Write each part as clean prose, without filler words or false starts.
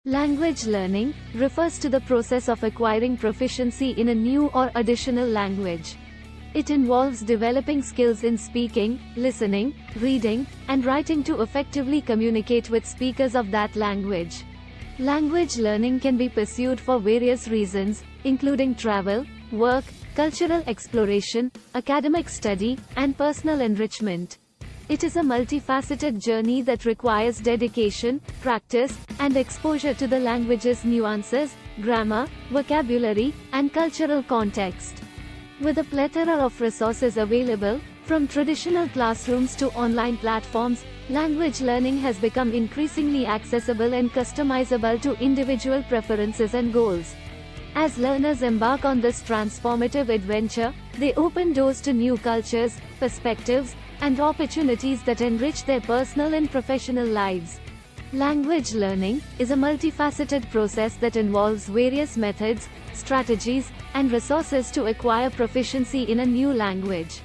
Language learning refers to the process of acquiring proficiency in a new or additional language. It involves developing skills in speaking, listening, reading, and writing to effectively communicate with speakers of that language. Language learning can be pursued for various reasons, including travel, work, cultural exploration, academic study, and personal enrichment. It is a multifaceted journey that requires dedication, practice, and exposure to the language's nuances, grammar, vocabulary, and cultural context. With a plethora of resources available, from traditional classrooms to online platforms, language learning has become increasingly accessible and customizable to individual preferences and goals. As learners embark on this transformative adventure, they open doors to new cultures, perspectives, and opportunities that enrich their personal and professional lives. Language learning is a multifaceted process that involves various methods, strategies, and resources to acquire proficiency in a new language.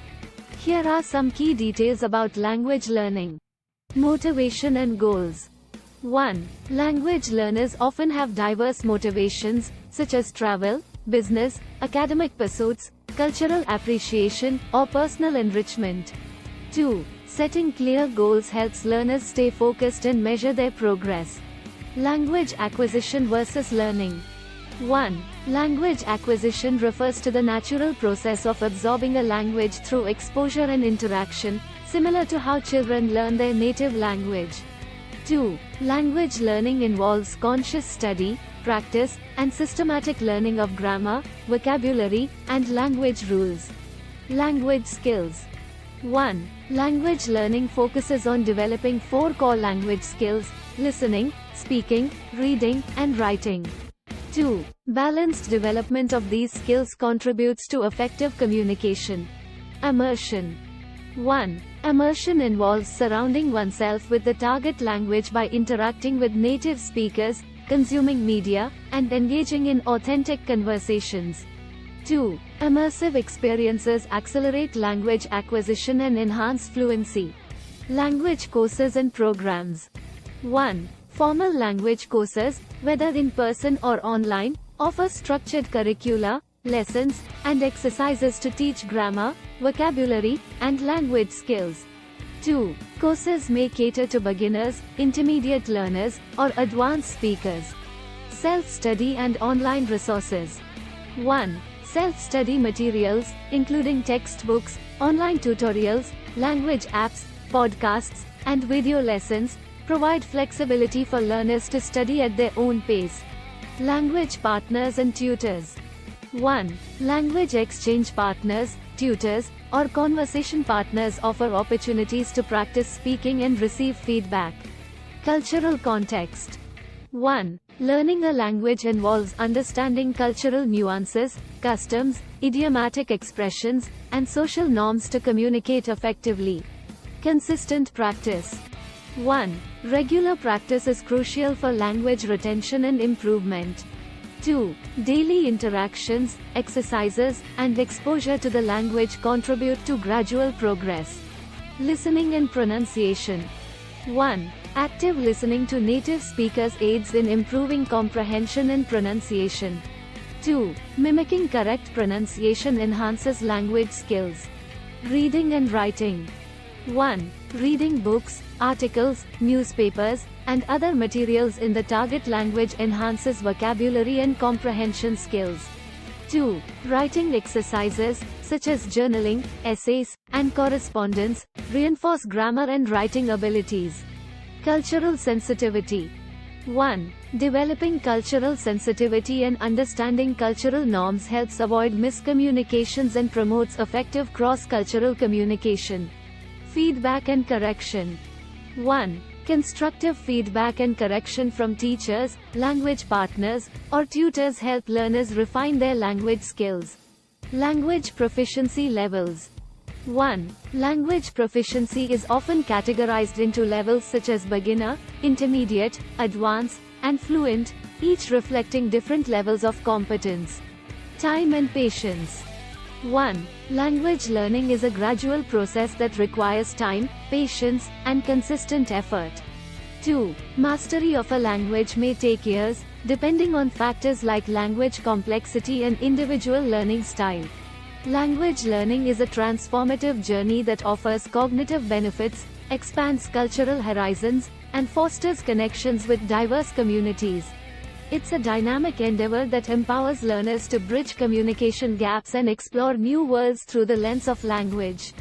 Here are some key details about language learning. Motivation and goals. 1. Language learners often have diverse motivations, such as travel, business, academic pursuits, cultural appreciation, or personal enrichment. 2. Setting clear goals helps learners stay focused and measure their progress. Language acquisition versus learning. 1. Language acquisition refers to the natural process of absorbing a language through exposure and interaction, similar to how children learn their native language. 2. Language learning involves conscious study, practice, and systematic learning of grammar, vocabulary, and language rules. Language skills. 1. Language learning focuses on developing 4 core language skills: listening, speaking, reading, and writing. 2. Balanced development of these skills contributes to effective communication. Immersion. 1. Immersion involves surrounding oneself with the target language by interacting with native speakers, consuming media, and engaging in authentic conversations. 2. Immersive experiences accelerate language acquisition and enhance fluency. Language courses and programs. 1. Formal language courses, whether in person or online, offer structured curricula, lessons, and exercises to teach grammar, vocabulary, and language skills. 2. Courses may cater to beginners, intermediate learners, or advanced speakers. Self-study and online resources. 1. Self-study materials, including textbooks, online tutorials, language apps, podcasts, and video lessons, provide flexibility for learners to study at their own pace. Language partners and tutors. 1. Language exchange partners, tutors, or conversation partners offer opportunities to practice speaking and receive feedback. Cultural context. 1. Learning a language involves understanding cultural nuances, customs, idiomatic expressions, and social norms to communicate effectively. Consistent practice. 1. Regular practice is crucial for language retention and improvement. 2. Daily interactions, exercises, and exposure to the language contribute to gradual progress. Listening and pronunciation. 1. Active listening to native speakers aids in improving comprehension and pronunciation. 2. Mimicking correct pronunciation enhances language skills. Reading and writing. 1. Reading books, articles, newspapers, and other materials in the target language enhances vocabulary and comprehension skills. 2. Writing exercises, such as journaling, essays, and correspondence, reinforce grammar and writing abilities. Cultural sensitivity. 1. Developing cultural sensitivity and understanding cultural norms helps avoid miscommunications and promotes effective cross-cultural communication. Feedback and correction. 1. Constructive feedback and correction from teachers, language partners, or tutors help learners refine their language skills. Language proficiency levels. 1. Language proficiency is often categorized into levels such as beginner, intermediate, advanced, and fluent, each reflecting different levels of competence. Time and patience. 1. Language learning is a gradual process that requires time, patience, and consistent effort. 2. Mastery of a language may take years, depending on factors like language complexity and individual learning style. Language learning is a transformative journey that offers cognitive benefits, expands cultural horizons, and fosters connections with diverse communities. It's a dynamic endeavor that empowers learners to bridge communication gaps and explore new worlds through the lens of language.